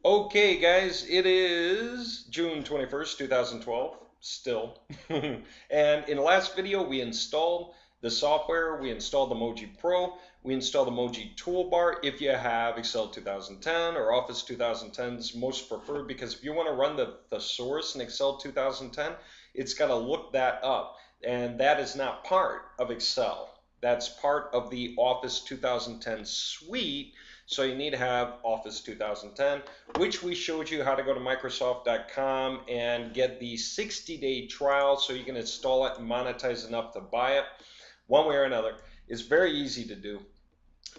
Okay, guys, it is June 21st, 2012, still. And in the last video, we installed the software, we installed the mowg-pro, we installed the mowg toolbar if you have Excel 2010 or Office 2010 is most preferred, because if you want to run the source in Excel 2010, it's got to look that up. And that is not part of Excel. That's part of the Office 2010 suite. So you need to have Office 2010, which we showed you how to go to Microsoft.com and get the 60-day trial so you can install it and monetize enough to buy it one way or another. It's very easy to do.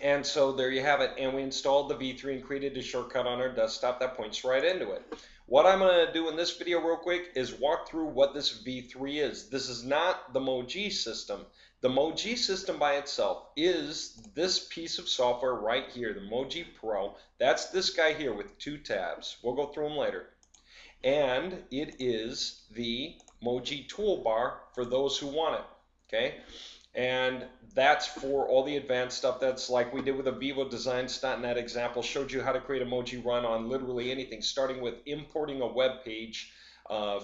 And so there you have it. And we installed the V3 and created a shortcut on our desktop that points right into it. What I'm going to do in this video real quick is walk through what this V3 is. This is not the MOWG system. The MOWG system by itself is this piece of software right here, the mowg-pro. That's this guy here with two tabs. We'll go through them later. And it is the mowg toolbar for those who want it. Okay? And that's for all the advanced stuff. That's like we did with the vivodesigns.net example, showed you how to create a mowg run on literally anything, starting with importing a web page,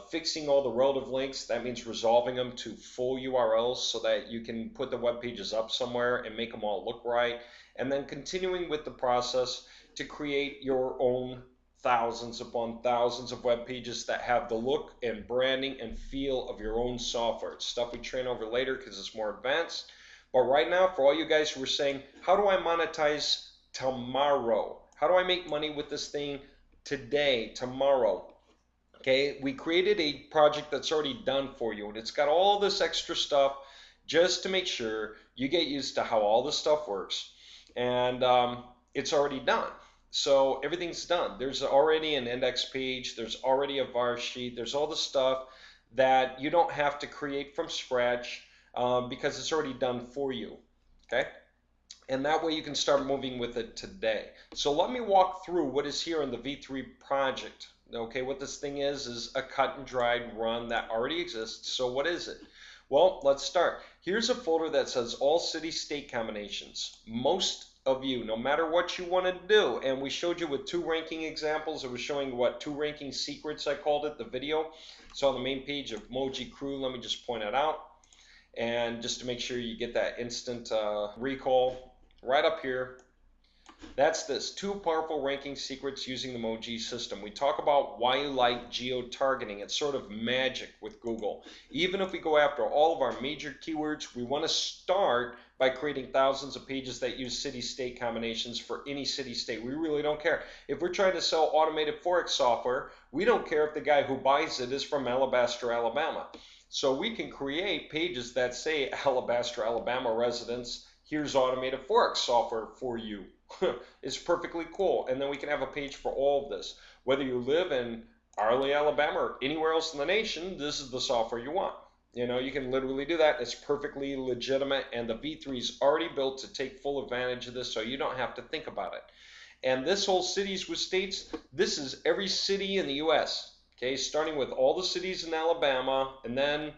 fixing all the relative links. That means resolving them to full URLs so that you can put the web pages up somewhere and make them all look right. And then continuing with the process to create your own thousands upon thousands of web pages that have the look and branding and feel of your own software. It's stuff we train over later because it's more advanced. But right now, for all you guys who are saying, how do I monetize tomorrow? How do I make money with this thing today, tomorrow? Okay, we created a project that's already done for you, and it's got all this extra stuff just to make sure you get used to how all this stuff works. And it's already done. So everything's done. There's already an index page. There's already a var sheet. There's all the stuff that you don't have to create from scratch because it's already done for you. Okay? And that way you can start moving with it today. So let me walk through what is here in the V3 project. Okay, what this thing is a cut and dried run that already exists. So what is it? Well, let's start. Here's a folder that says all city-state combinations. Most of you, no matter what you want to do, and we showed you with two ranking examples. It was showing what two ranking secrets, I called it, the video. So on the main page of mowg-crew, let me just point it out. And just to make sure you get that instant recall, right up here, that's this, two powerful ranking secrets using the mowg system. We talk about why you like geo-targeting. It's sort of magic with Google. Even if we go after all of our major keywords, we want to start by creating thousands of pages that use city-state combinations for any city-state. We really don't care. If we're trying to sell automated Forex software, we don't care if the guy who buys it is from Alabaster, Alabama. So we can create pages that say Alabaster, Alabama residents, here's automated Forex software for you. It's perfectly cool. And then we can have a page for all of this. Whether you live in Arley, Alabama or anywhere else in the nation, this is the software you want. You know, you can literally do that. It's perfectly legitimate, and the V3 is already built to take full advantage of this, so you don't have to think about it. And this whole cities with states, this is every city in the US. Okay, starting with all the cities in Alabama, and then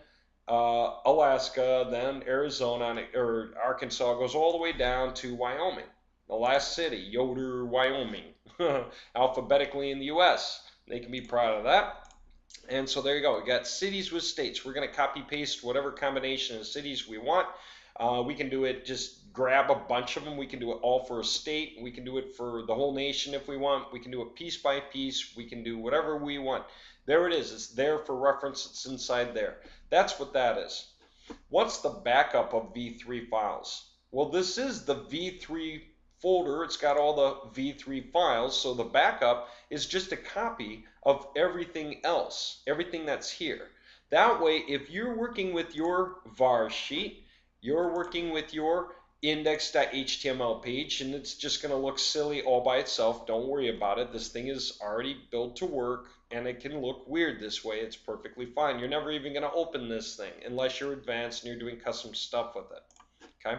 Alaska, then Arizona, or Arkansas, goes all the way down to Wyoming. The last city, Yoder, Wyoming, alphabetically in the US. They can be proud of that. And so there you go. We got cities with states. We're going to copy paste whatever combination of cities we want. We can do it, just grab a bunch of them. We can do it all for a state. We can do it for the whole nation if we want. We can do it piece by piece. We can do whatever we want. There it is. It's there for reference. It's inside there. That's what that is. What's the backup of V3 files? Well, this is the V3 folder. It's got all the V3 files. So the backup is just a copy of everything else, everything that's here. That way, if you're working with your var sheet, you're working with your index.html page, and it's just going to look silly all by itself. Don't worry about it. This thing is already built to work, and it can look weird this way. It's perfectly fine. You're never even going to open this thing unless you're advanced and you're doing custom stuff with it. Okay,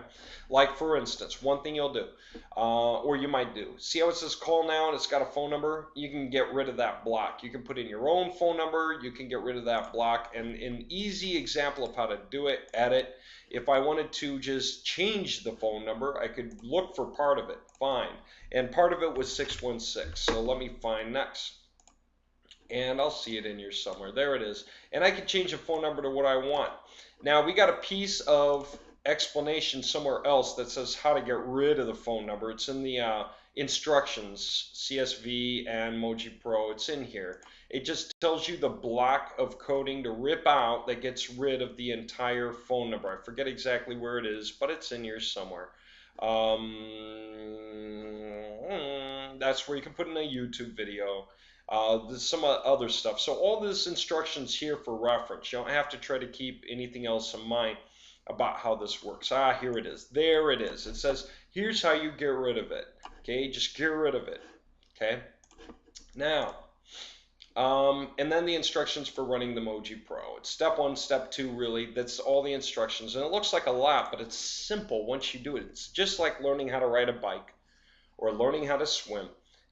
like for instance, one thing you'll do, or you might do, see how it says call now and it's got a phone number? You can get rid of that block. You can put in your own phone number, you can get rid of that block. And an easy example of how to do it, edit, if I wanted to just change the phone number, I could look for part of it, find, and part of it was 616. So let me find next. And I'll see it in here somewhere. There it is. And I can change the phone number to what I want. Now we got a piece of explanation somewhere else that says how to get rid of the phone number. It's in the instructions, CSV and MOWG-Pro. It's in here. It just tells you the block of coding to rip out that gets rid of the entire phone number. I forget exactly where it is, but it's in here somewhere. That's where you can put in a YouTube video. There's some other stuff. So all this instructions here for reference. You don't have to try to keep anything else in mind about how this works. Here it is. There it is. It says, here's how you get rid of it. Okay, just get rid of it. Okay. Now, and then the instructions for running the MOWG-Pro. It's step 1, step 2, really. That's all the instructions. And it looks like a lot, but it's simple once you do it. It's just like learning how to ride a bike or learning how to swim.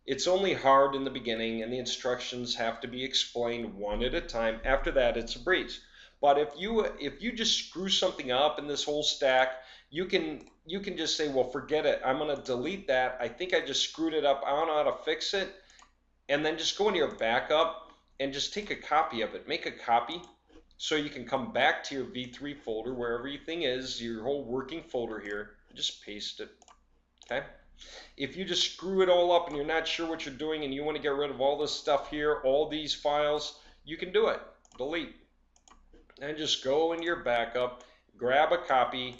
It's only hard in the beginning, and the instructions have to be explained one at a time. After that, it's a breeze. But if you just screw something up in this whole stack, you can just say, well, forget it. I'm going to delete that. I think I just screwed it up. I don't know how to fix it. And then just go into your backup and just take a copy of it. Make a copy so you can come back to your V3 folder, where everything is, your whole working folder here. Just paste it. Okay? If you just screw it all up and you're not sure what you're doing and you want to get rid of all this stuff here, all these files, you can do it. Delete. And just go into your backup, grab a copy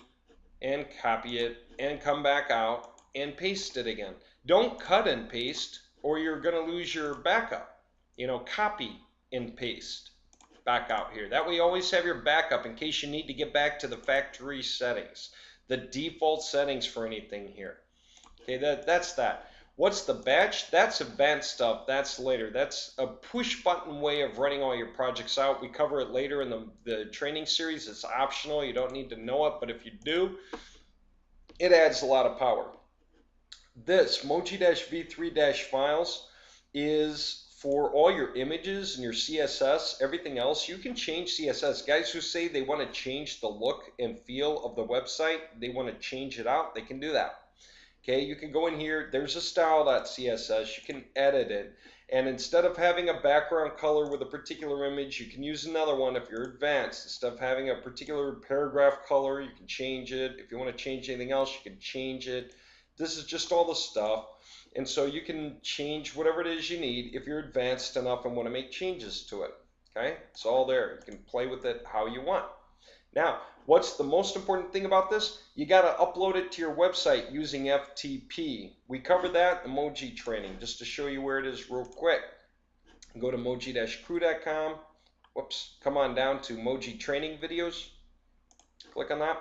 and copy it and come back out and paste it again. Don't cut and paste or you're going to lose your backup. You know, copy and paste back out here. That way you always have your backup in case you need to get back to the factory settings, the default settings for anything here. Okay, that's that. What's the batch? That's advanced stuff. That's later. That's a push button way of running all your projects out. We cover it later in the training series. It's optional. You don't need to know it, but if you do, it adds a lot of power. This MOWG-V3- is for all your images and your CSS, everything else. You can change CSS. Guys who say they want to change the look and feel of the website, they want to change it out, they can do that. Okay, you can go in here, there's a style.css, you can edit it, and instead of having a background color with a particular image, you can use another one if you're advanced. Instead of having a particular paragraph color, you can change it. If you want to change anything else, you can change it. This is just all the stuff, and so you can change whatever it is you need if you're advanced enough and want to make changes to it. Okay, it's all there. You can play with it how you want. Now, what's the most important thing about this? You got to upload it to your website using FTP. We covered that in the MOWG training. Just to show you where it is real quick, go to mowg-crew.com. Whoops, come on down to MOWG training videos. Click on that.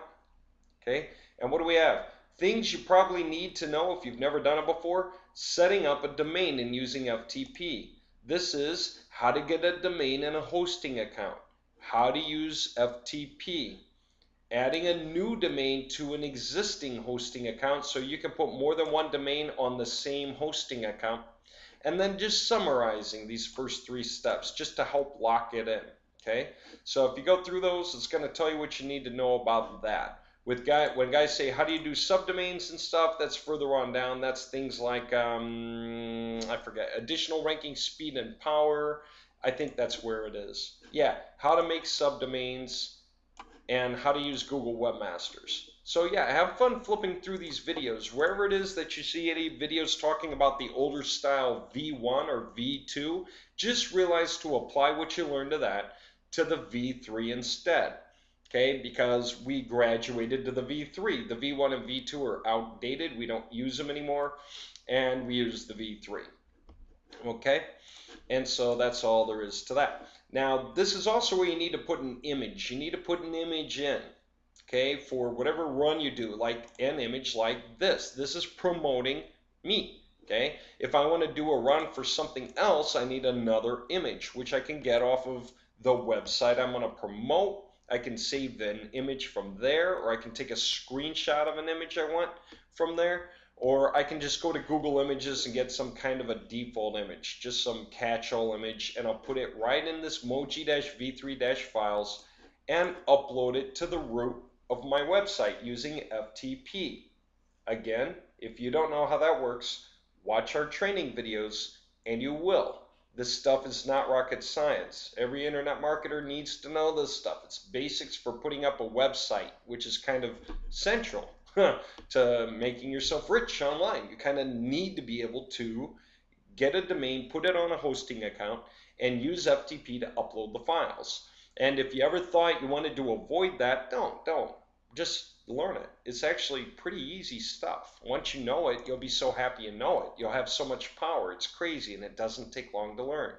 Okay, and what do we have? Things you probably need to know if you've never done it before. Setting up a domain and using FTP. This is how to get a domain and a hosting account. How to use FTP, adding a new domain to an existing hosting account so you can put more than one domain on the same hosting account, and then just summarizing these first 3 steps just to help lock it in. Okay, so if you go through those, it's going to tell you what you need to know about that. When guys say how do you do subdomains and stuff, that's further on down. That's things like I forget, additional ranking speed and power. I think that's where it is. Yeah, how to make subdomains and how to use Google Webmasters. So yeah, have fun flipping through these videos. Wherever it is that you see any videos talking about the older style V1 or V2, just realize to apply what you learned to that to the V3 instead. Okay, because we graduated to the V3. The V1 and V2 are outdated. We don't use them anymore, and we use the V3. Okay, and so that's all there is to that. Now, this is also where you need to put an image. You need to put an image in, okay, for whatever run you do, like an image like this. This is promoting me, okay? If I want to do a run for something else, I need another image, which I can get off of the website I'm going to promote. I can save an image from there, or I can take a screenshot of an image I want from there, or I can just go to Google Images and get some kind of a default image, just some catch-all image, and I'll put it right in this mowg-v3-files and upload it to the root of my website using FTP. Again, if you don't know how that works, watch our training videos and you will. This stuff is not rocket science. Every internet marketer needs to know this stuff. It's basics for putting up a website, which is kind of central to making yourself rich online. You kind of need to be able to get a domain, put it on a hosting account, and use FTP to upload the files. And if you ever thought you wanted to avoid that, don't. Just learn it. It's actually pretty easy stuff. Once you know it, you'll be so happy you know it. You'll have so much power. It's crazy, and it doesn't take long to learn.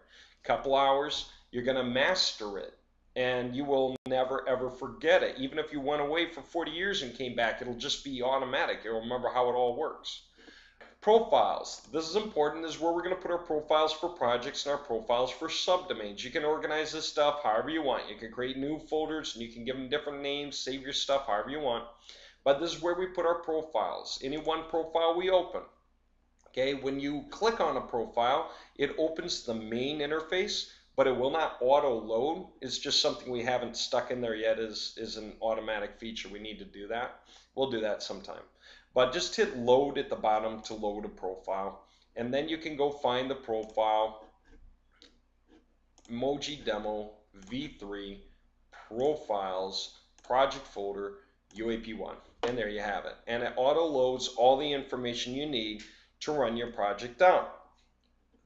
Couple hours, you're going to master it, and you will never ever forget it. Even if you went away for 40 years and came back, it'll just be automatic. You'll remember how it all works. Profiles. This is important. This is where we're going to put our profiles for projects and our profiles for subdomains. You can organize this stuff however you want. You can create new folders and you can give them different names, save your stuff however you want. But this is where we put our profiles. Any one profile we open. Okay, when you click on a profile, it opens the main interface, but it will not auto load. It's just something we haven't stuck in there yet is an automatic feature. We need to do that. We'll do that sometime. But just hit load at the bottom to load a profile, and then you can go find the profile, Emoji Demo V3 Profiles Project Folder UAP1, and there you have it. And it auto loads all the information you need to run your project out.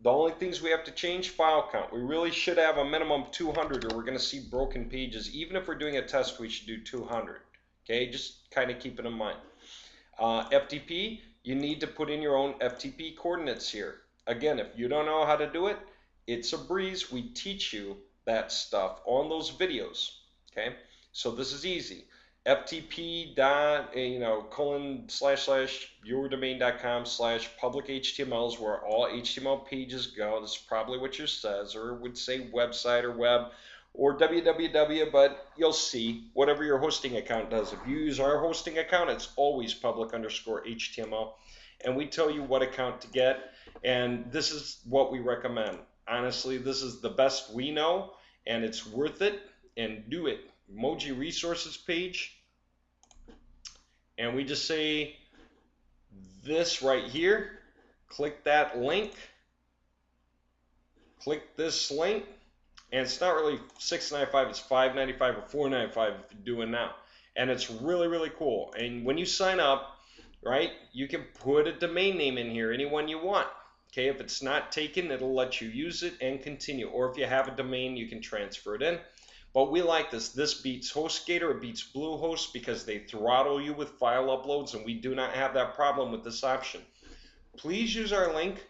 The only things we have to change, file count. We really should have a minimum of 200 or we're going to see broken pages. Even if we're doing a test, we should do 200. Okay, just kind of keep it in mind. FTP, you need to put in your own FTP coordinates here. Again, if you don't know how to do it, it's a breeze. We teach you that stuff on those videos. Okay, so this is easy. FTP ://yourdomain.com/public HTML is where all HTML pages go. This is probably what yours says, or it would say website or web or www, but you'll see whatever your hosting account does. If you use our hosting account, it's always public_HTML, and we tell you what account to get, and this is what we recommend. Honestly, this is the best we know, and it's worth it, and do it. Emoji resources page, and we just say this right here, click that link, click this link, and it's not really $6.95, it's $5.95 or $4.95 if you're doing now. And it's really, really cool. And when you sign up, right, you can put a domain name in here, any one you want. Okay, if it's not taken, it'll let you use it and continue. Or if you have a domain, you can transfer it in. But we like this. This beats HostGator, it beats Bluehost because they throttle you with file uploads, and we do not have that problem with this option. Please use our link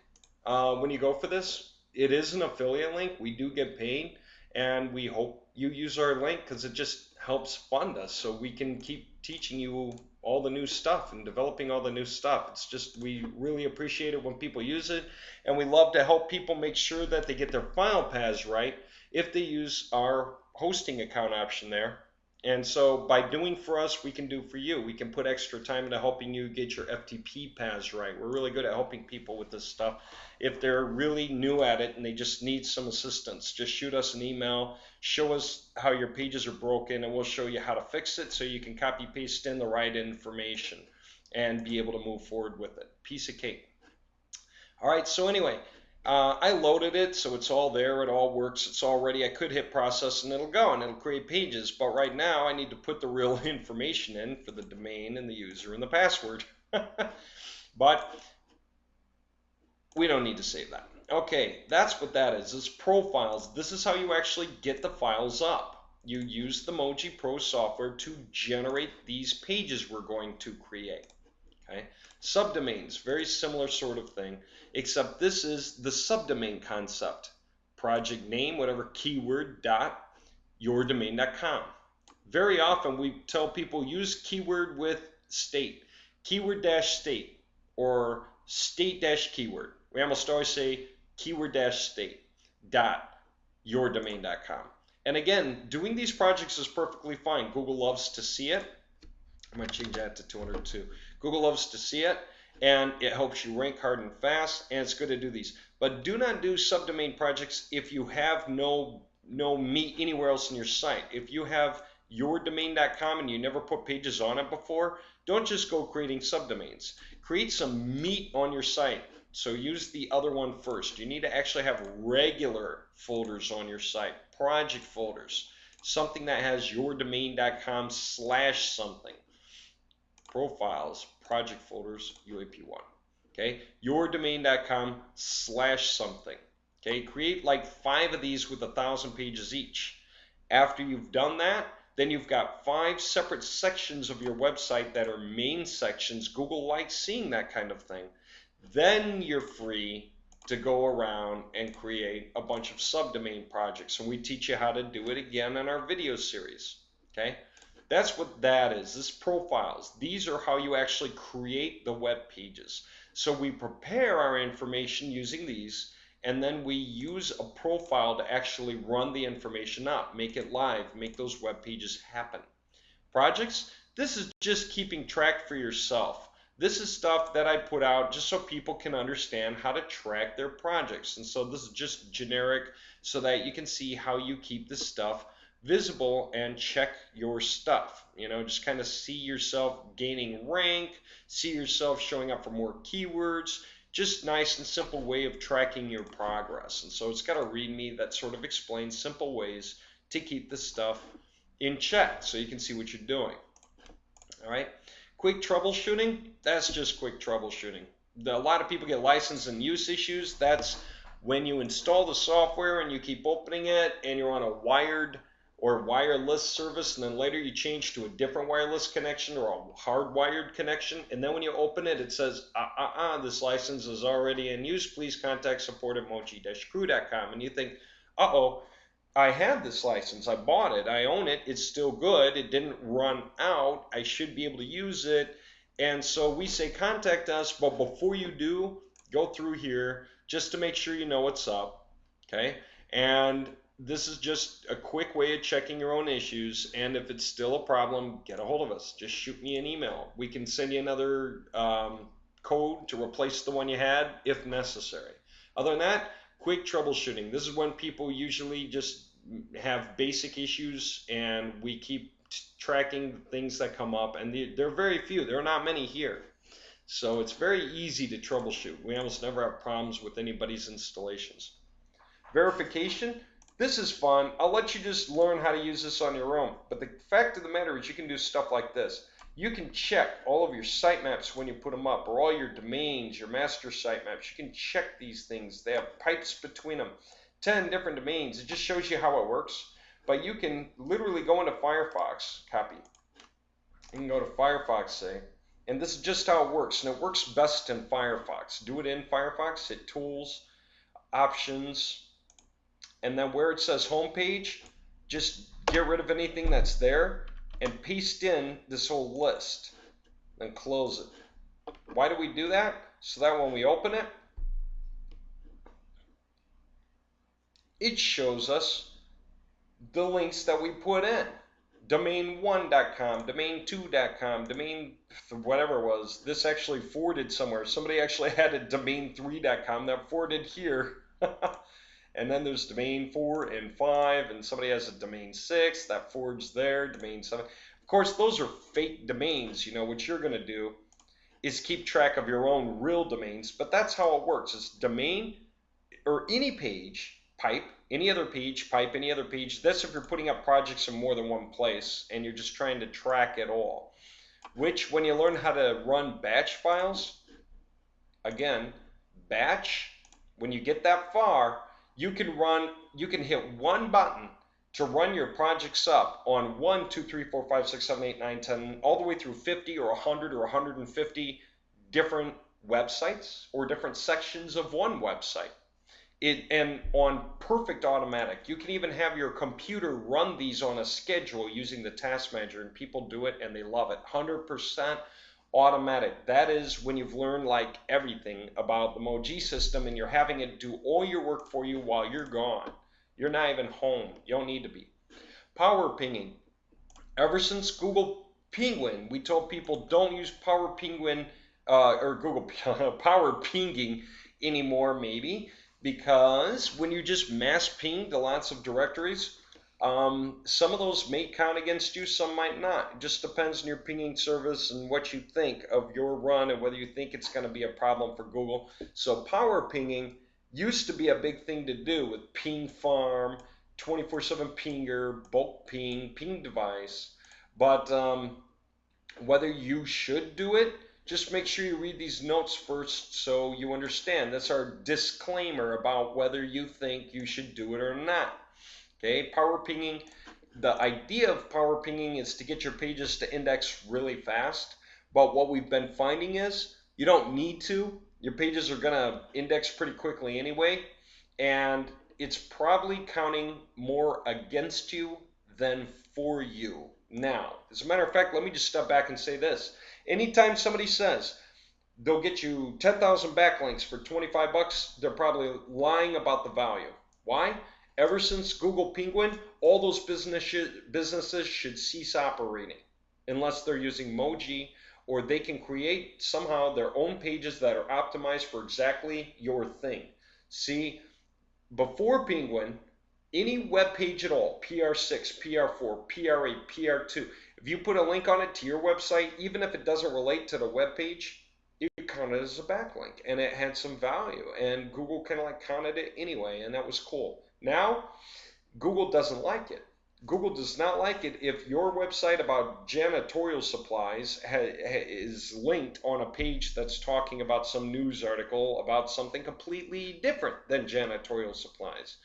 when you go for this. It is an affiliate link. We do get paid, and we hope you use our link because it just helps fund us so we can keep teaching you all the new stuff and developing all the new stuff. It's just, we really appreciate it when people use it, and we love to help people make sure that they get their file paths right if they use our hosting account option there. And so by doing for us, we can do for you. We can put extra time into helping you get your FTP paths right. We're really good at helping people with this stuff. If they're really new at it and they just need some assistance, just shoot us an email, show us how your pages are broken, and we'll show you how to fix it so you can copy paste in the right information and be able to move forward with it. Piece of cake. All right, so anyway, I loaded it, so it's all there, it all works, it's all ready. I could hit process and it'll go and it'll create pages, but right now I need to put the real information in for the domain and the user and the password. But we don't need to save that. Okay, that's what that is. It's profiles. This is how you actually get the files up. You use the mowg-pro software to generate these pages we're going to create. Okay, subdomains, very similar sort of thing, except this is the subdomain concept. Project name, whatever keyword, dot, yourdomain.com. Very often we tell people use keyword with state, keyword dash state, or state dash keyword. We almost always say keyword dash state, dot, yourdomain.com. And again, doing these projects is perfectly fine. Google loves to see it. I'm going to change that to 202. Google loves to see it, and it helps you rank hard and fast, and it's good to do these. But do not do subdomain projects if you have no meat anywhere else in your site. If you have yourdomain.com and you never put pages on it before, don't just go creating subdomains. Create some meat on your site. So use the other one first. You need to actually have regular folders on your site, project folders, something that has yourdomain.com/something. Profiles, project folders, UAP1. Okay, yourdomain.com/something. Okay, create like 5 of these with 1,000 pages each. After you've done that, then you've got 5 separate sections of your website that are main sections. Google likes seeing that kind of thing. Then you're free to go around and create a bunch of subdomain projects. And we teach you how to do it again in our video series. Okay, that's what that is. This profiles. These are how you actually create the web pages. So we prepare our information using these, and then we use a profile to actually run the information up, make it live, make those web pages happen. Projects, this is just keeping track for yourself. This is stuff that I put out just so people can understand how to track their projects. And so this is just generic so that you can see how you keep this stuff visible and check your stuff. You know, just kind of see yourself gaining rank, see yourself showing up for more keywords. Just nice and simple way of tracking your progress. And so it's got a README that sort of explains simple ways to keep this stuff in check so you can see what you're doing. All right. Quick troubleshooting, that's just quick troubleshooting. A lot of people get license and use issues. That's when you install the software and you keep opening it and you're on a wired or wireless service, and then later you change to a different wireless connection or a hardwired connection, and then when you open it, it says, this license is already in use. Please contact support at mowg-pro.com. And you think, uh-oh, I have this license. I bought it. I own it. It's still good. It didn't run out. I should be able to use it. And so we say contact us, but before you do, go through here just to make sure you know what's up. Okay? And this is just a quick way of checking your own issues, and if it's still a problem, get a hold of us. Just shoot me an email. We can send you another code to replace the one you had if necessary. Other than that, quick troubleshooting. This is when people usually just have basic issues, and we keep tracking things that come up, and there are very few. There are not many here. So it's very easy to troubleshoot. We almost never have problems with anybody's installations. Verification. This is fun. I'll let you just learn how to use this on your own. But the fact of the matter is you can do stuff like this. You can check all of your sitemaps when you put them up, or all your domains, your master sitemaps. You can check these things. They have pipes between them. 10 different domains. It just shows you how it works. But you can literally go into Firefox, copy. You can go to Firefox, say, and this is just how it works. And it works best in Firefox. Do it in Firefox, hit Tools, Options, and then where it says Homepage, just get rid of anything that's there and paste in this whole list and close it. Why do we do that? So that when we open it, it shows us the links that we put in. Domain1.com, domain2.com, domain whatever it was. This actually forwarded somewhere. Somebody actually had a domain3.com that forwarded here. And then there's domain 4 and 5, and somebody has a domain 6 that forwards there, domain 7. Of course, those are fake domains. You know, what you're going to do is keep track of your own real domains, but that's how it works. It's domain or any page, pipe, any other page, pipe, any other page. That's if you're putting up projects in more than one place and you're just trying to track it all. Which, when you learn how to run batch files, again, batch, when you get that far, you can hit one button to run your projects up on 1, 2, 3, 4, 5, 6, 7, 8, 9, 10, all the way through 50 or 100 or 150 different websites or different sections of one website. And on perfect automatic. You can even have your computer run these on a schedule using the task manager, and people do it and they love it. 100% automatic. That is when you've learned like everything about the MOWG system and you're having it do all your work for you while you're gone. You're not even home. You don't need to be. Power pinging. Ever since Google Penguin, we told people don't use Power Penguin or Google Power Pinging anymore, maybe, because when you just mass ping to lots of directories, some of those may count against you, some might not. It just depends on your pinging service and what you think of your run and whether you think it's going to be a problem for Google. So power pinging used to be a big thing to do with Ping Farm, 24/7 pinger, bulk ping device. But whether you should do it, just make sure you read these notes first so you understand. That's our disclaimer about whether you think you should do it or not. Okay, power pinging. The idea of power pinging is to get your pages to index really fast. But what we've been finding is you don't need to. Your pages are going to index pretty quickly anyway. And it's probably counting more against you than for you. Now, as a matter of fact, let me just step back and say this. Anytime somebody says they'll get you 10,000 backlinks for 25 bucks, they're probably lying about the value. Why? Ever since Google Penguin, all those businesses should cease operating unless they're using MOWG, or they can create somehow their own pages that are optimized for exactly your thing. See, before Penguin, any web page at all, PR6, PR4, PR8, PR2, if you put a link on it to your website, even if it doesn't relate to the web page, it counted as a backlink and it had some value, and Google kind of like counted it anyway, and that was cool. Now, Google doesn't like it. Google does not like it if your website about janitorial supplies is linked on a page that's talking about some news article about something completely different than janitorial supplies.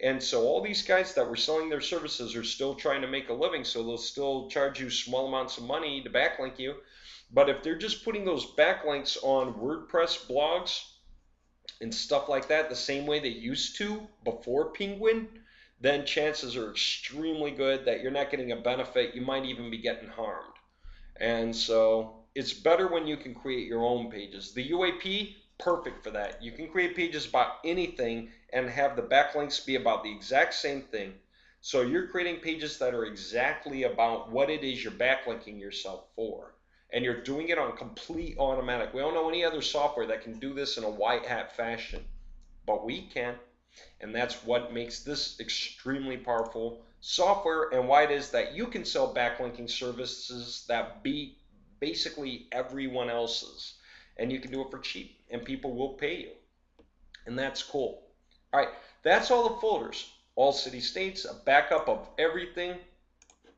And so all these guys that were selling their services are still trying to make a living, so they'll still charge you small amounts of money to backlink you. But if they're just putting those backlinks on WordPress blogs and stuff like that the same way they used to before Penguin, then chances are extremely good that you're not getting a benefit. You might even be getting harmed. And so it's better when you can create your own pages. The UAP, perfect for that. You can create pages about anything and have the backlinks be about the exact same thing. So you're creating pages that are exactly about what it is you're backlinking yourself for. And you're doing it on complete automatic. We don't know any other software that can do this in a white hat fashion, but we can. And that's what makes this extremely powerful software, and why it is that you can sell backlinking services that beat basically everyone else's. And you can do it for cheap, and people will pay you. And that's cool. All right, that's all the folders. All city states, a backup of everything.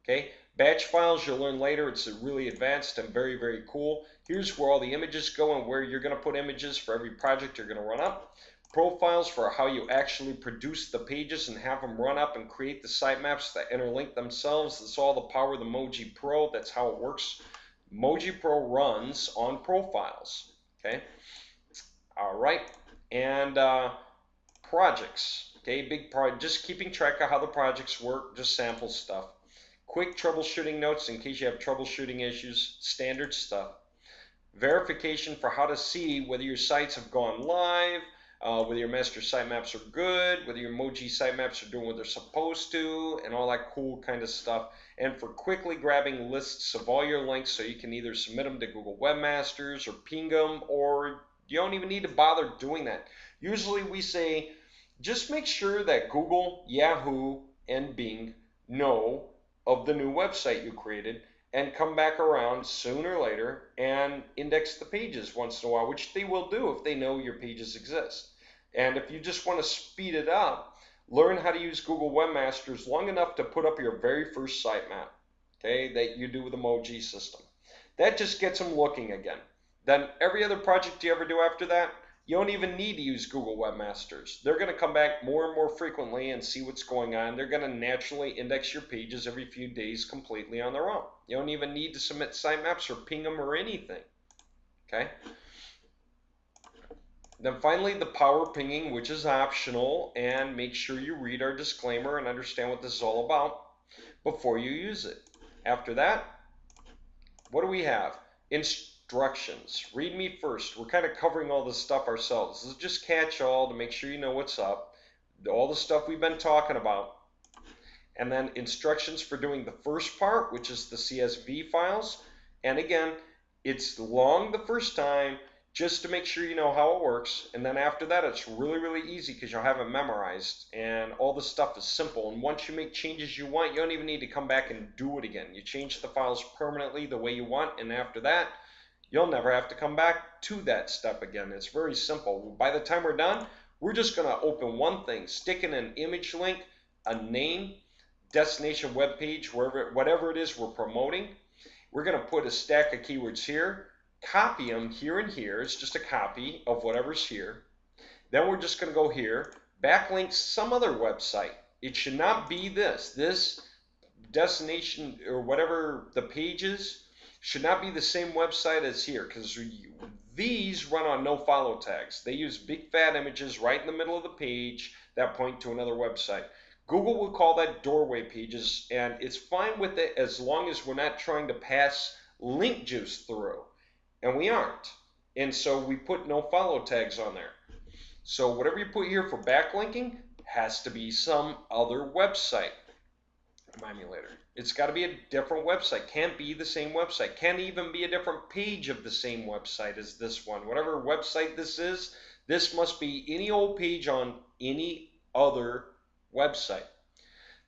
Okay, batch files you'll learn later. It's really advanced and very, very cool. Here's where all the images go and where you're going to put images for every project you're going to run up. Profiles for how you actually produce the pages and have them run up and create the sitemaps that interlink themselves. That's all the power of the MOWG-Pro. That's how it works. MOWG-Pro runs on profiles. Okay. All right. And projects. Okay. Big project. Just keeping track of how the projects work. Just sample stuff. Quick troubleshooting notes in case you have troubleshooting issues. Standard stuff. Verification for how to see whether your sites have gone live. Whether your master sitemaps are good, whether your MOWG sitemaps are doing what they're supposed to, and all that cool kind of stuff. And for quickly grabbing lists of all your links so you can either submit them to Google Webmasters or ping them, or you don't even need to bother doing that. Usually we say, just make sure that Google, Yahoo, and Bing know of the new website you created, and come back around sooner or later and index the pages once in a while, which they will do if they know your pages exist. And if you just want to speed it up, learn how to use Google Webmasters long enough to put up your very first sitemap, okay, that you do with the MOWG system. That just gets them looking again. Then every other project you ever do after that, you don't even need to use Google Webmasters. They're going to come back more and more frequently and see what's going on. They're going to naturally index your pages every few days completely on their own. You don't even need to submit sitemaps or ping them or anything. Okay? Then finally, the power pinging, which is optional, and make sure you read our disclaimer and understand what this is all about before you use it. After that, what do we have? Instructions. Read me first. We're kind of covering all this stuff ourselves. This is just catch all to make sure you know what's up. All the stuff we've been talking about. and then instructions for doing the first part, which is the CSV files. And again, it's long the first time just to make sure you know how it works, and then after that it's really, really easy because you'll have it memorized and all the stuff is simple. And once you make changes you want, you don't even need to come back and do it again. You change the files permanently the way you want, and after that you'll never have to come back to that step again. It's very simple. By the time we're done, we're just going to open one thing, stick in an image link, a name, destination web page, whatever it is we're promoting. We're going to put a stack of keywords here, copy them here and here. It's just a copy of whatever's here. Then we're just going to go here, backlink some other website. It should not be this destination or whatever the page is should not be the same website as here, because these run on no follow tags. They use big fat images right in the middle of the page that point to another website. Google will call that doorway pages, and it's fine with it as long as we're not trying to pass link juice through, and we aren't. And so we put no follow tags on there. So whatever you put here for backlinking has to be some other website. Remind me later. It's got to be a different website. Can't be the same website. Can't even be a different page of the same website as this one. Whatever website this is, this must be any old page on any other website.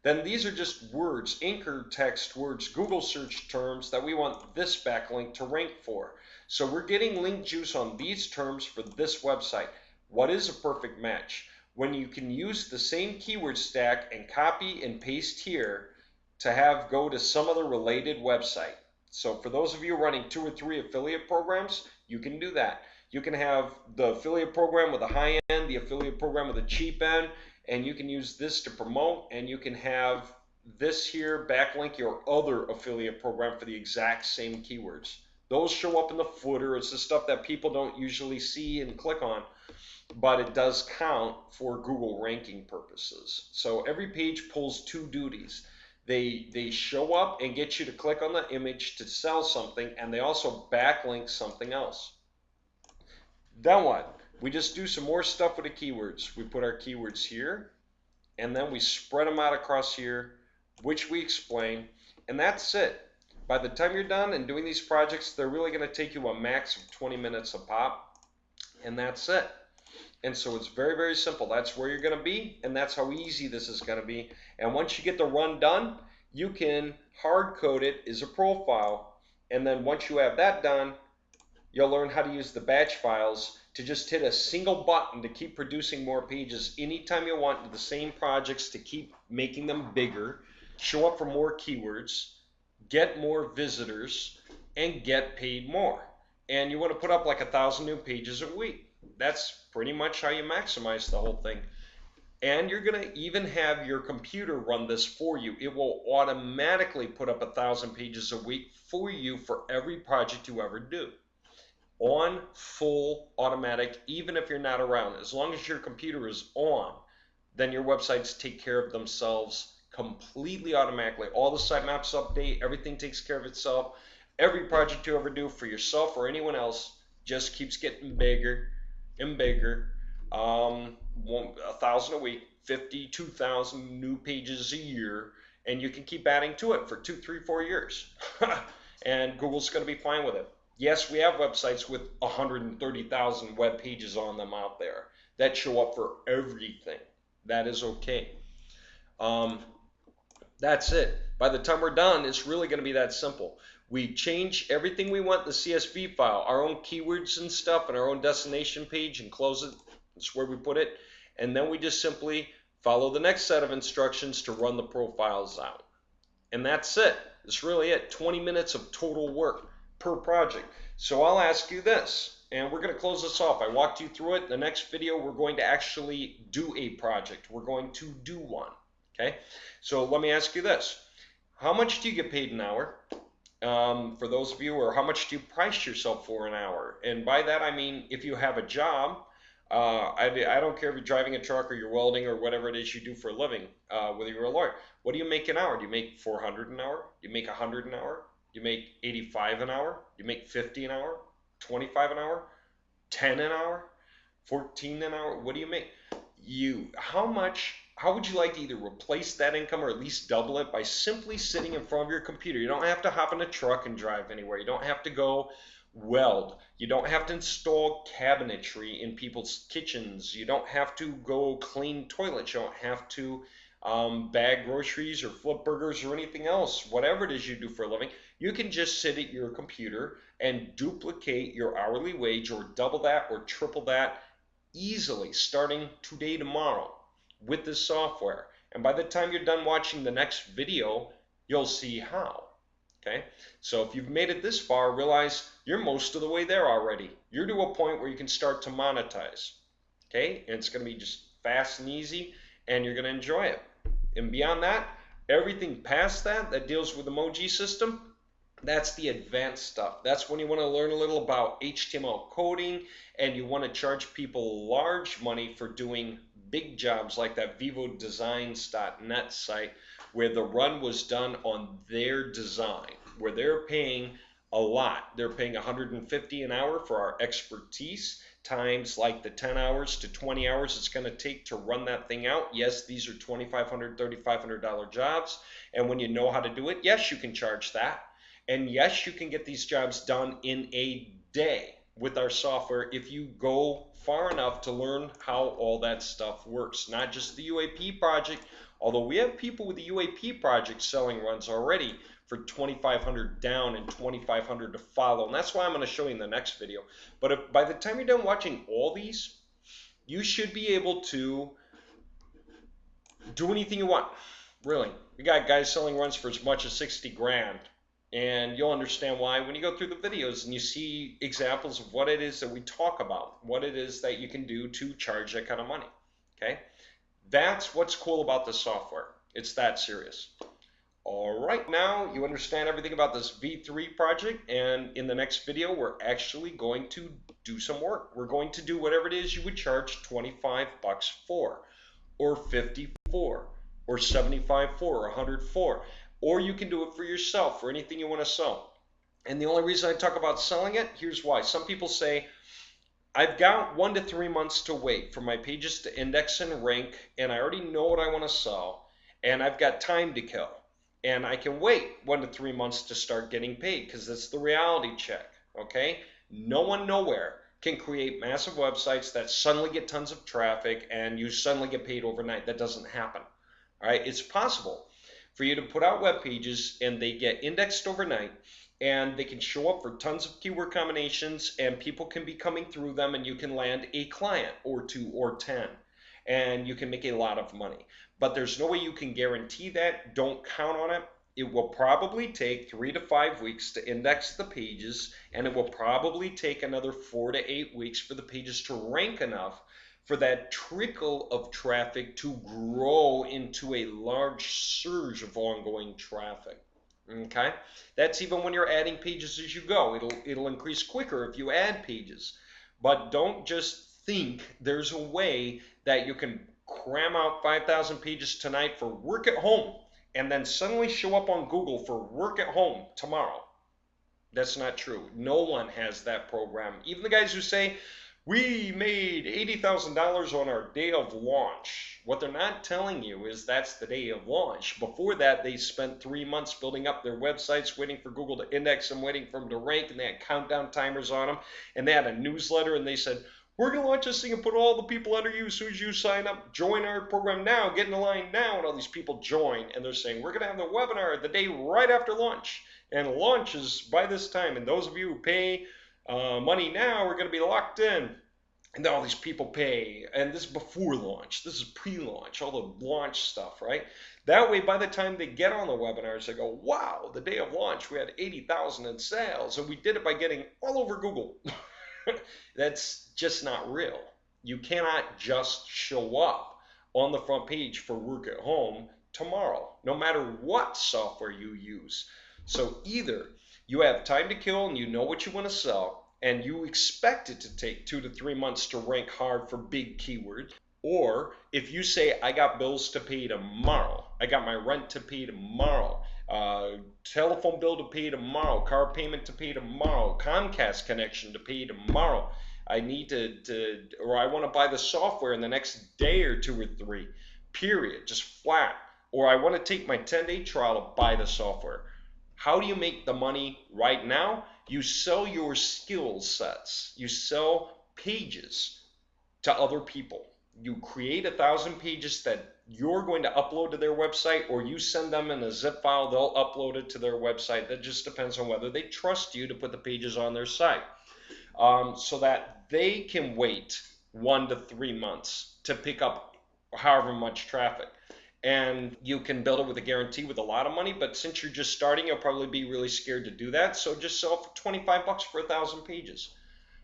Then these are just words, anchor text words, Google search terms that we want this backlink to rank for. So we're getting link juice on these terms for this website. What is a perfect match? When you can use the same keyword stack and copy and paste here to have go to some other related website. So for those of you running 2 or 3 affiliate programs, you can do that. You can have the affiliate program with a high end, the affiliate program with a cheap end, and you can use this to promote, and you can have this here backlink your other affiliate program for the exact same keywords. Those show up in the footer. It's the stuff that people don't usually see and click on, but it does count for Google ranking purposes. So every page pulls 2 duties. They show up and get you to click on the image to sell something, and they also backlink something else. Then what? We just do some more stuff with the keywords. We put our keywords here, and then we spread them out across here, which we explain, and that's it. By the time you're done and doing these projects, they're really going to take you a max of 20 minutes a pop, and that's it. And so it's very, very simple. That's where you're going to be, and that's how easy this is going to be. And once you get the run done, you can hard code it as a profile. And then once you have that done, you'll learn how to use the batch files to just hit a single button to keep producing more pages anytime you want, the same projects, to keep making them bigger, show up for more keywords, get more visitors, and get paid more. And you want to put up like 1,000 new pages a week. That's pretty much how you maximize the whole thing. And you're going to even have your computer run this for you. It will automatically put up 1,000 pages a week for you for every project you ever do. On full automatic, even if you're not around. As long as your computer is on, then your websites take care of themselves completely automatically. All the sitemaps update, everything takes care of itself. Every project you ever do for yourself or anyone else just keeps getting bigger and bigger. 1,000 a week, 52,000 new pages a year, and you can keep adding to it for 2, 3, 4 years. And Google's going to be fine with it. Yes, we have websites with 130,000 web pages on them out there that show up for everything. That is okay. That's it. By the time we're done, it's really going to be that simple. We change everything we want in the CSV file, our own keywords and stuff, and our own destination page, and close it. That's where we put it. And then we just simply follow the next set of instructions to run the profiles out. And that's it. That's really it. 20 minutes of total work per project. So I'll ask you this, and we're going to close this off. I walked you through it. In the next video, we're going to actually do a project. We're going to do one. Okay? So let me ask you this. How much do you get paid an hour? For those of you, or how much do you price yourself for an hour? And by that I mean, if you have a job, I don't care if you're driving a truck or you're welding or whatever it is you do for a living, whether you're a lawyer. What do you make an hour? Do you make $400 an hour? Do you make $100 an hour? Do you make $85 an hour? Do you make $50 an hour? $25 an hour? $10 an hour? $14 an hour? What do you make? How much how would you like to either replace that income or at least double it by simply sitting in front of your computer? You don't have to hop in a truck and drive anywhere. You don't have to go weld. You don't have to install cabinetry in people's kitchens. You don't have to go clean toilets. You don't have to bag groceries or flip burgers or anything else. Whatever it is you do for a living, you can just sit at your computer and duplicate your hourly wage or double that or triple that easily starting today, tomorrow with this software. And by the time you're done watching the next video, you'll see how. Okay, so if you've made it this far, realize you're most of the way there already. You're to a point where you can start to monetize. Okay, and it's going to be just fast and easy, and you're going to enjoy it. And beyond that, everything past that that deals with the MOWG system, that's the advanced stuff. That's when you want to learn a little about HTML coding, and you want to charge people large money for doing big jobs like that vivodesigns.net site, where the run was done on their design, where they're paying a lot. They're paying $150 an hour for our expertise, times like the 10 hours to 20 hours it's going to take to run that thing out. Yes, these are $2,500, $3,500 jobs, and when you know how to do it, yes, you can charge that. And yes, you can get these jobs done in a day with our software if you go far enough to learn how all that stuff works. Not just the UAP project, although we have people with the UAP project selling runs already for $2,500 down and $2,500 to follow. And that's why I'm going to show you in the next video. But if, by the time you're done watching all these, you should be able to do anything you want. Really. We got guys selling runs for as much as 60 grand. And you'll understand why when you go through the videos and you see examples of what it is that we talk about, what it is that you can do to charge that kind of money. Okay? That's what's cool about this software. It's that serious. All right, now you understand everything about this V3 project, and in the next video we're actually going to do some work. We're going to do whatever it is you would charge 25 bucks for, or 50 for, or 75 for, or 100 for. Or you can do it for yourself, for anything you want to sell. And the only reason I talk about selling it, here's why. Some people say, I've got 1 to 3 months to wait for my pages to index and rank, and I already know what I want to sell, and I've got time to kill. And I can wait 1 to 3 months to start getting paid, because that's the reality check, okay? No one nowhere can create massive websites that suddenly get tons of traffic and you suddenly get paid overnight. That doesn't happen, all right? It's possible for you to put out web pages and they get indexed overnight and they can show up for tons of keyword combinations and people can be coming through them and you can land a client or 2 or 10 and you can make a lot of money. But there's no way you can guarantee that. Don't count on it. It will probably take 3 to 5 weeks to index the pages, and it will probably take another 4 to 8 weeks for the pages to rank enough for that trickle of traffic to grow into a large surge of ongoing traffic. Okay, that's even when you're adding pages as you go. It'll increase quicker if you add pages. But don't just think there's a way that you can cram out 5,000 pages tonight for work at home and then suddenly show up on Google for work at home tomorrow. That's not true. No one has that program. Even the guys who say, we made $80,000 on our day of launch. What they're not telling you is that's the day of launch. Before that, they spent 3 months building up their websites, waiting for Google to index them, waiting for them to rank, and they had countdown timers on them, and they had a newsletter, and they said, we're going to launch this thing and put all the people under you. As soon as you sign up, join our program now, get in the line now, and all these people join, and they're saying, we're going to have the webinar the day right after launch, and launch is by this time, and those of you who pay money now are going to be locked in. And then all these people pay, and this is before launch. This is pre-launch, all the launch stuff, right? That way, by the time they get on the webinars, they go, wow, the day of launch, we had 80,000 in sales, and we did it by getting all over Google. That's just not real. You cannot just show up on the front page for work at home tomorrow, no matter what software you use. So either you have time to kill and you know what you want to sell, and you expect it to take 2 to 3 months to rank hard for big keywords. Or if you say, I got bills to pay tomorrow, I got my rent to pay tomorrow, telephone bill to pay tomorrow, car payment to pay tomorrow, Comcast connection to pay tomorrow, I need or I want to buy the software in the next day or 2 or 3. period, just flat. Or I want to take my 10-day trial to buy the software. How do you make the money right now? You sell your skill sets. You sell pages to other people. You create 1,000 pages that you're going to upload to their website, or you send them in a zip file, they'll upload it to their website. That just depends on whether they trust you to put the pages on their site, so that they can wait 1 to 3 months to pick up however much traffic. And you can build it with a guarantee with a lot of money, but since you're just starting, you'll probably be really scared to do that. So just sell for 25 bucks for 1,000 pages.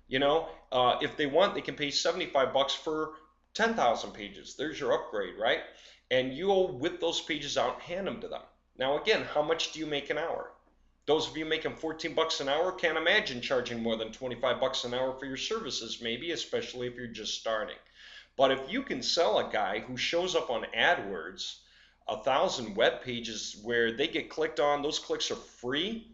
You know, if they want, they can pay 75 bucks for 10,000 pages. There's your upgrade, right? And you'll whip those pages out and hand them to them. Now, again, how much do you make an hour? Those of you making 14 bucks an hour can't imagine charging more than 25 bucks an hour for your services, maybe, especially if you're just starting. But if you can sell a guy who shows up on AdWords 1,000 web pages where they get clicked on, those clicks are free,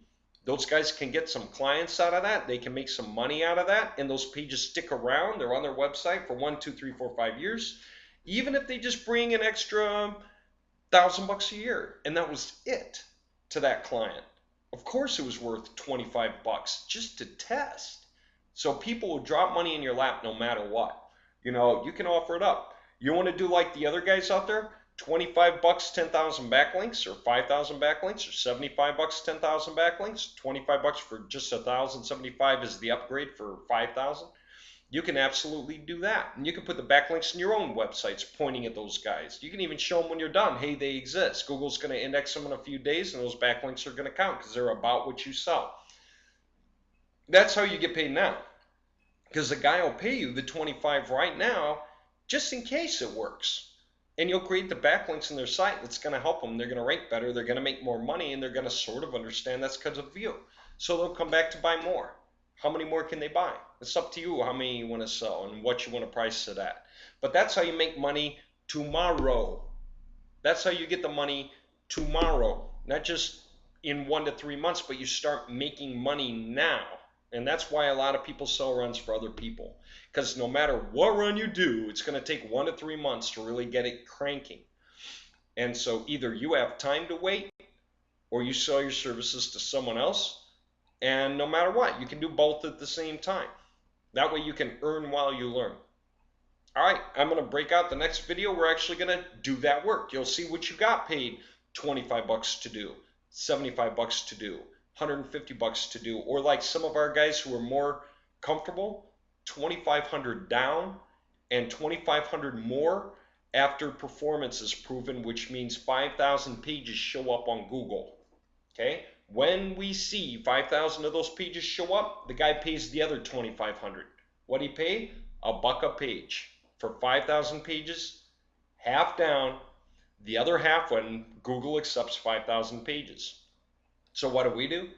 those guys can get some clients out of that, they can make some money out of that, and those pages stick around, they're on their website for 1, 2, 3, 4, 5 years, even if they just bring an extra 1,000 bucks a year, and that was it to that client. Of course it was worth 25 bucks just to test. So people will drop money in your lap no matter what. You know, you can offer it up. You want to do like the other guys out there? 25 bucks, 10,000 backlinks, or 5,000 backlinks, or 75 bucks, 10,000 backlinks. 25 bucks for just 1,000, 75 is the upgrade for 5,000. You can absolutely do that. And you can put the backlinks in your own websites pointing at those guys. You can even show them when you're done, hey, they exist. Google's going to index them in a few days, and those backlinks are going to count because they're about what you sell. That's how you get paid now. Because the guy will pay you the 25 right now just in case it works. And you'll create the backlinks in their site that's going to help them. They're going to rank better, they're going to make more money, and they're going to sort of understand that's because of you. So they'll come back to buy more. How many more can they buy? It's up to you how many you want to sell and what you want to price it at. But that's how you make money tomorrow. That's how you get the money tomorrow. Not just in 1 to 3 months, but you start making money now. And that's why a lot of people sell runs for other people. Because no matter what run you do, it's going to take 1 to 3 months to really get it cranking. And so either you have time to wait or you sell your services to someone else. And no matter what, you can do both at the same time. That way you can earn while you learn. All right, I'm going to break out the next video. We're actually going to do that work. You'll see what you got paid 25 bucks to do, 75 bucks to do, 150 bucks to do, or like some of our guys who are more comfortable, 2,500 down and 2,500 more after performance is proven, which means 5,000 pages show up on Google. Okay, when we see 5,000 of those pages show up, the guy pays the other 2,500. What he pay? $1 a page for 5,000 pages, half down, the other half when Google accepts 5,000 pages. So what do?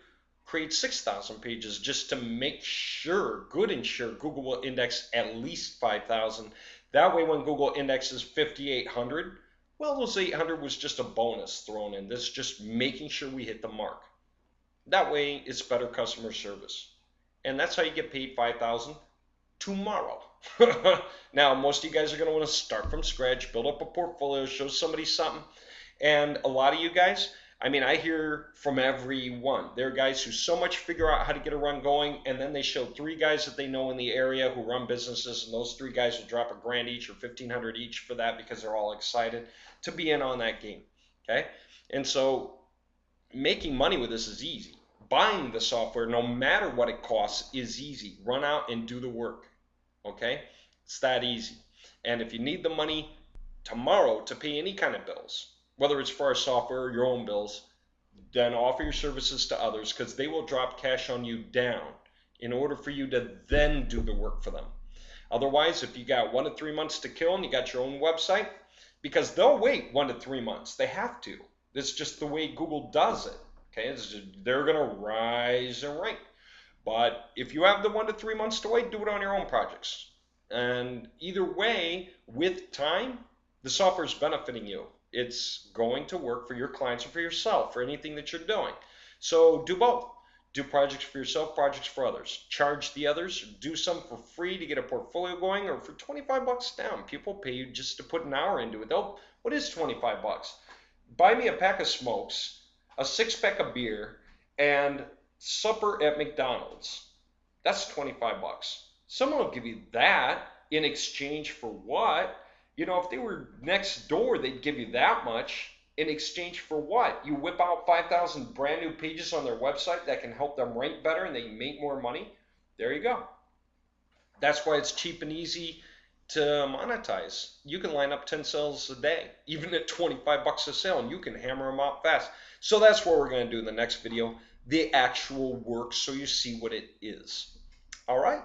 Create 6,000 pages just to make sure, good and sure, Google will index at least 5,000. That way when Google indexes 5,800, well, those 800 was just a bonus thrown in. This is just making sure we hit the mark. That way it's better customer service. And that's how you get paid 5,000 tomorrow. Now, most of you guys are going to want to start from scratch, build up a portfolio, show somebody something. And a lot of you guys, I mean, I hear from everyone. There are guys who so much figure out how to get a run going, and then they show 3 guys that they know in the area who run businesses, and those 3 guys will drop $1,000 each or $1,500 each for that because they're all excited to be in on that game. Okay? And so making money with this is easy. Buying the software, no matter what it costs, is easy. Run out and do the work. Okay? It's that easy. And if you need the money tomorrow to pay any kind of bills, whether it's for our software or your own bills, then offer your services to others because they will drop cash on you down in order for you to then do the work for them. Otherwise, if you got 1 to 3 months to kill and you got your own website, because they'll wait 1 to 3 months. They have to. It's just the way Google does it. Okay, they're going to rise and rank. But if you have the 1 to 3 months to wait, do it on your own projects. And either way, with time, the software is benefiting you. It's going to work for your clients or for yourself, for anything that you're doing. So do both. Do projects for yourself, projects for others. Charge the others. Do some for free to get a portfolio going, or for 25 bucks down. People pay you just to put an hour into it. What is 25 bucks? Buy me a pack of smokes, a 6-pack of beer, and supper at McDonald's. That's 25 bucks. Someone will give you that in exchange for what? You know, if they were next door, they'd give you that much. In exchange for what? You whip out 5,000 brand new pages on their website that can help them rank better and they can make more money. There you go. That's why it's cheap and easy to monetize. You can line up 10 sales a day, even at 25 bucks a sale, and you can hammer them out fast. So that's what we're going to do in the next video, the actual work, so you see what it is. All right.